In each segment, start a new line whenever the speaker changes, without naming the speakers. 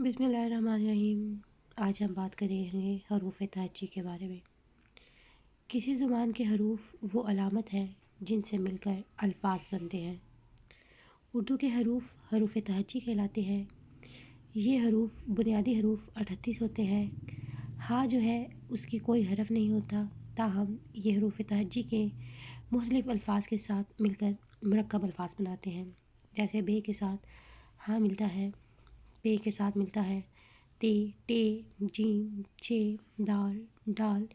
बिस्मिल्लाहिर्रहमानिर्रहीम। आज हम बात करेंगे हरूफ तहज्जी के बारे में। किसी ज़ुबान के हरूफ वो अलामत है जिनसे मिलकर अल्फाज बनते हैं। उर्दू के हरूफ तहज्जी कहलाते हैं। ये हरूफ बुनियादी हरूफ 38 होते हैं। हाँ जो है उसकी कोई हरफ नहीं होता, ताहम ये हरूफ तहज्जी के मुख्तलिफ अल्फाज के साथ मिलकर मुरक्कब अल्फाज बनाते हैं। जैसे बे के साथ हाँ मिलता है, पे के साथ मिलता है ते, जीम, चे, दाल, डाल।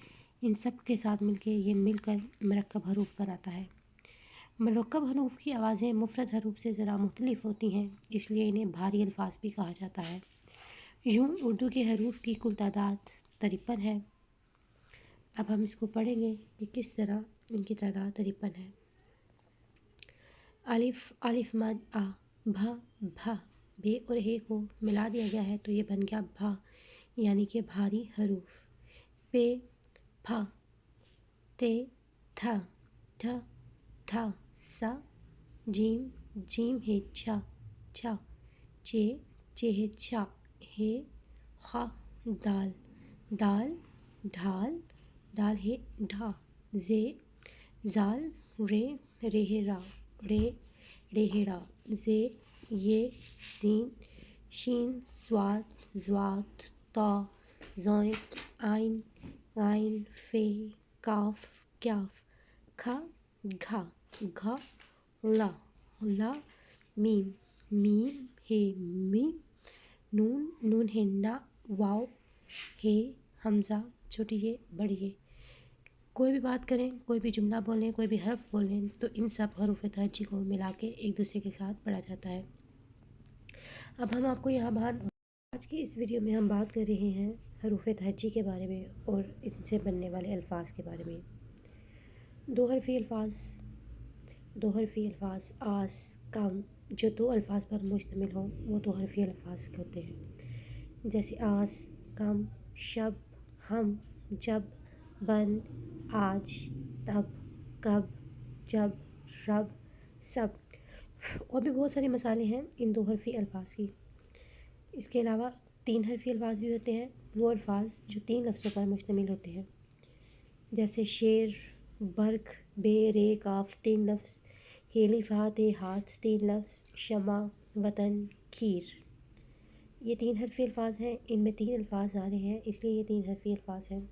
इन सब के साथ ये मिलकर मरकब हरूफ बनाता है। मरकब हरूफ की आवाज़ें मुफरद हरूफ से ज़रा मुख्तलिफ होती हैं, इसलिए इन्हें भारी अल्फाज भी कहा जाता है। यूँ उर्दू के हरूफ की कुल तादाद 53 है। अब हम इसको पढ़ेंगे कि किस तरह इनकी तादाद 53 है। अलिफ मद आ, भा बे और हे को मिला दिया गया है तो ये बन गया भा, यानी कि भारी हरूफ। पे, फा, ते, था, था, सा, जीम है छा, चे है छा, हे, खा, दाल, ढाल है ढा, जे, जाल, रे है रा, जे, ये, शीन, स्वाद, ता, ज़ाइन, आइन, फे, काफ, क्याफ, खा, घा, ला, मीम है मी, नून है ना, वाव है हमज़ा, छोटी है बड़ी है। कोई भी बात करें, कोई भी जुमला बोलें, कोई भी हर्फ बोलें तो इन सब हरूफ तहज्जी को मिला के एक दूसरे के साथ पढ़ा जाता है। अब हम आपको आज की इस वीडियो में हम बात कर रहे हैं हरूफ तहज्जी के बारे में और इनसे बनने वाले अल्फाज के बारे में। दो हरफ़ी अल्फाज आस, कम, जो दो अल्फाज पर मुश्तमिल हों वो दो हरफ़ी अल्फाज होते हैं। जैसे आस, कम, शब, हम, जब, बन, आज, तब, कब, जब, रब, सब। और भी बहुत सारे मसाले हैं इन दो हरफ़ी अल्फाज की। इसके अलावा तीन हरफ़ी अल्फाज भी होते हैं, वो अल्फाज जो तीन लफ्ज़ों पर मुश्तमिल होते हैं। जैसे शेर, बर्क, बे, रे, काफ, तीन लफ्ज़, हेली, फाते, हाथ, तीन लफ्ज़, शमा, वतन, खीर। ये तीन हरफ़ी अल्फाज हैं, इनमें तीन अल्फाज आ रहे हैं इसलिए ये तीन हरफ़ी अल्फाज हैं।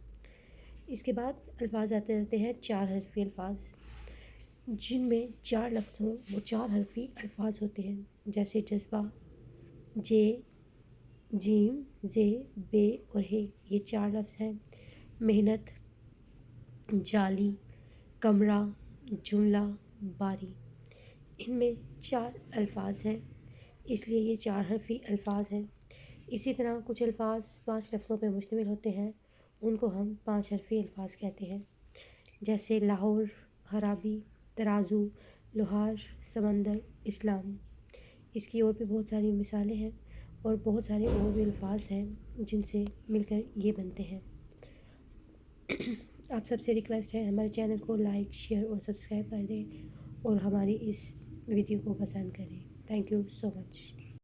इसके बाद अल्फाज आते रहते हैं चार हरफ़ी अल्फाज, जिनमें चार लफ्ज़ हों वो चार हरफ़ी अल्फाज होते हैं। जैसे जज्बा, जे, जीम, जे, बे और हे, ये चार लफ्ज़ हैं। मेहनत, जाली, कमरा, जुमला, बारी, इनमें चार अल्फाज हैं इसलिए ये चार हरफ़ी अल्फाज हैं। इसी तरह कुछ अल्फाज पांच लफ्ज़ों पर मुश्तमिल होते हैं, उनको हम पांच हरफ़ी अल्फाज कहते हैं। जैसे लाहौर, खराबी, तराजू, लोहार, समंदर, इस्लाम। इसकी और भी बहुत सारी मिसालें हैं और बहुत सारे और भी अल्फाज हैं जिनसे मिलकर ये बनते हैं। आप सबसे रिक्वेस्ट है हमारे चैनल को लाइक, शेयर और सब्सक्राइब कर दें और हमारी इस वीडियो को पसंद करें। Thank you so much.